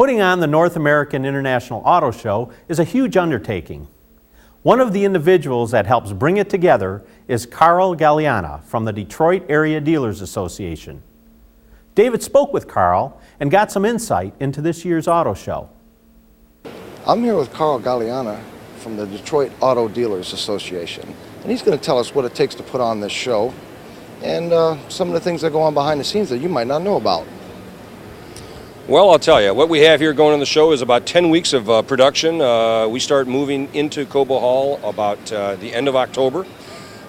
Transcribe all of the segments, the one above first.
Putting on the North American International Auto Show is a huge undertaking. One of the individuals that helps bring it together is Carl Galeana from the Detroit Area Dealers Association. David spoke with Carl and got some insight into this year's auto show. I'm here with Carl Galeana from the Detroit Auto Dealers Association, and he's going to tell us what it takes to put on this show and some of the things that go on behind the scenes that you might not know about. Well, I'll tell you, what we have here going on the show is about 10 weeks of production. We start moving into Cobo Hall about the end of October.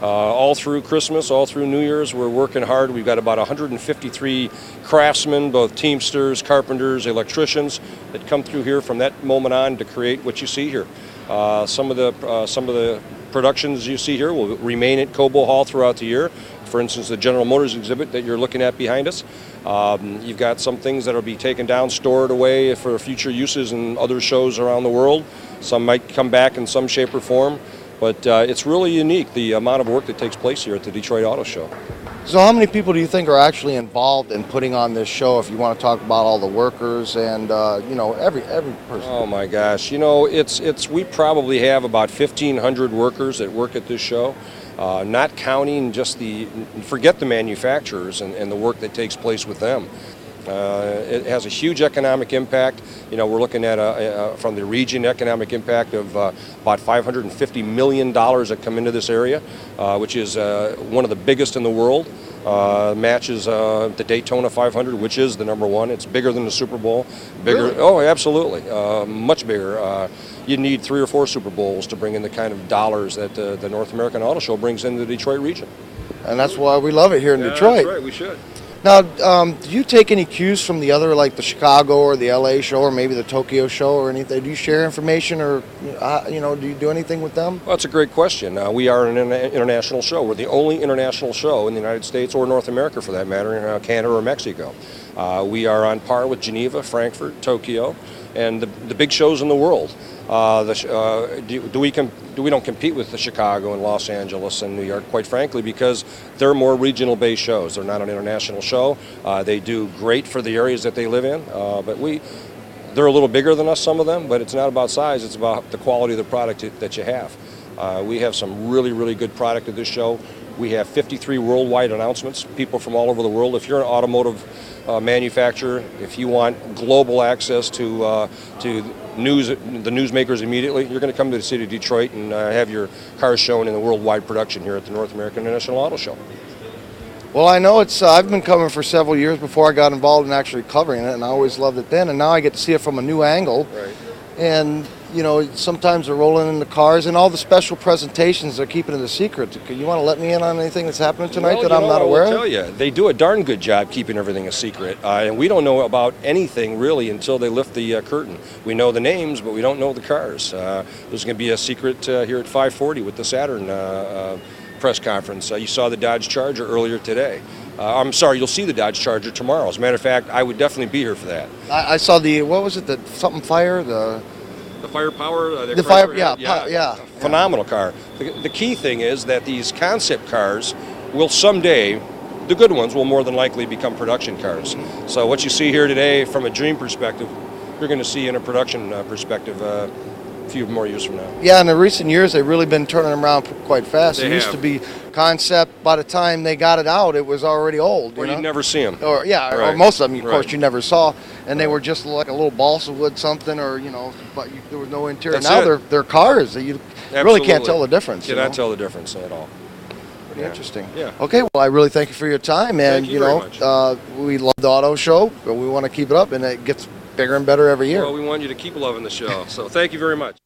All through Christmas, all through New Year's, we're working hard. We've got about 153 craftsmen, both teamsters, carpenters, electricians, that come through here from that moment on to create what you see here. Some of the productions you see here will remain at Cobo Hall throughout the year. For instance, the General Motors exhibit that you're looking at behind us. You've got some things that will be taken down, stored away for future uses in other shows around the world. Some might come back in some shape or form. But it's really unique, the amount of work that takes place here at the Detroit Auto Show. So how many people do you think are actually involved in putting on this show, if you want to talk about all the workers and, every person? Oh my gosh, we probably have about 1,500 workers that work at this show, not counting just forget the manufacturers and the work that takes place with them. It has a huge economic impact. We're looking at from the region economic impact of about $550 million that come into this area, which is one of the biggest in the world. Matches the Daytona 500, which is the #1. It's bigger than the Super Bowl. Bigger? Really? Oh, absolutely, much bigger. You need 3 or 4 Super Bowls to bring in the kind of dollars that the North American Auto Show brings into the Detroit region. And that's why we love it here in Detroit. That's right, we should. Now, do you take any cues from the other, like the Chicago or the LA show or maybe the Tokyo show or anything? Do you share information or, do you do anything with them? Well, that's a great question. We are an international show. We're the only international show in the United States or North America, for that matter, in Canada or Mexico. We are on par with Geneva, Frankfurt, Tokyo, and the big shows in the world. We don't compete with the Chicago and Los Angeles and New York, quite frankly, because they're more regional-based shows. They're not an international show. They do great for the areas that they live in, but they're a little bigger than us, some of them, but it's not about size. It's about the quality of the product that you have. We have some really, really good product at this show. We have 53 worldwide announcements, people from all over the world. If you're an automotive manufacturer, if you want global access to the newsmakers immediately, you're going to come to the city of Detroit and have your cars shown in the worldwide production here at the North American International Auto Show. Well, I know I've been covering for several years before I got involved in actually covering it, and I always loved it then, and now I get to see it from a new angle. Right. And, sometimes they're rolling in the cars, and all the special presentations, they're keeping it a secret. You want to let me in on anything that's happening tonight that I'm not aware of? I'll tell you, they do a darn good job keeping everything a secret, and we don't know about anything really until they lift the curtain. We know the names, but we don't know the cars. There's going to be a secret here at 5:40 with the Saturn press conference. You saw the Dodge Charger earlier today. I'm sorry, you'll see the Dodge Charger tomorrow. As a matter of fact, I would definitely be here for that. I saw what was it, the something fire? The firepower? The fire, yeah. Phenomenal car. The key thing is that these concept cars will someday, the good ones will more than likely become production cars. So what you see here today from a dream perspective, you're going to see in a production perspective a few more years from now. Yeah, in the recent years, they've really been turning them around quite fast. It used to be concept. By the time they got it out, it was already old. Or you'd never see them. Or or most of them, of course, you never saw, and they were just like a little balsa wood something, or but there was no interior. Now they're cars that you really can't tell the difference. Cannot tell the difference at all. Pretty interesting. Yeah. Okay, well, I really thank you for your time, and very much. we love the auto show, but we want to keep it up, and it gets bigger and better every year. Well, we want you to keep loving the show, so thank you very much.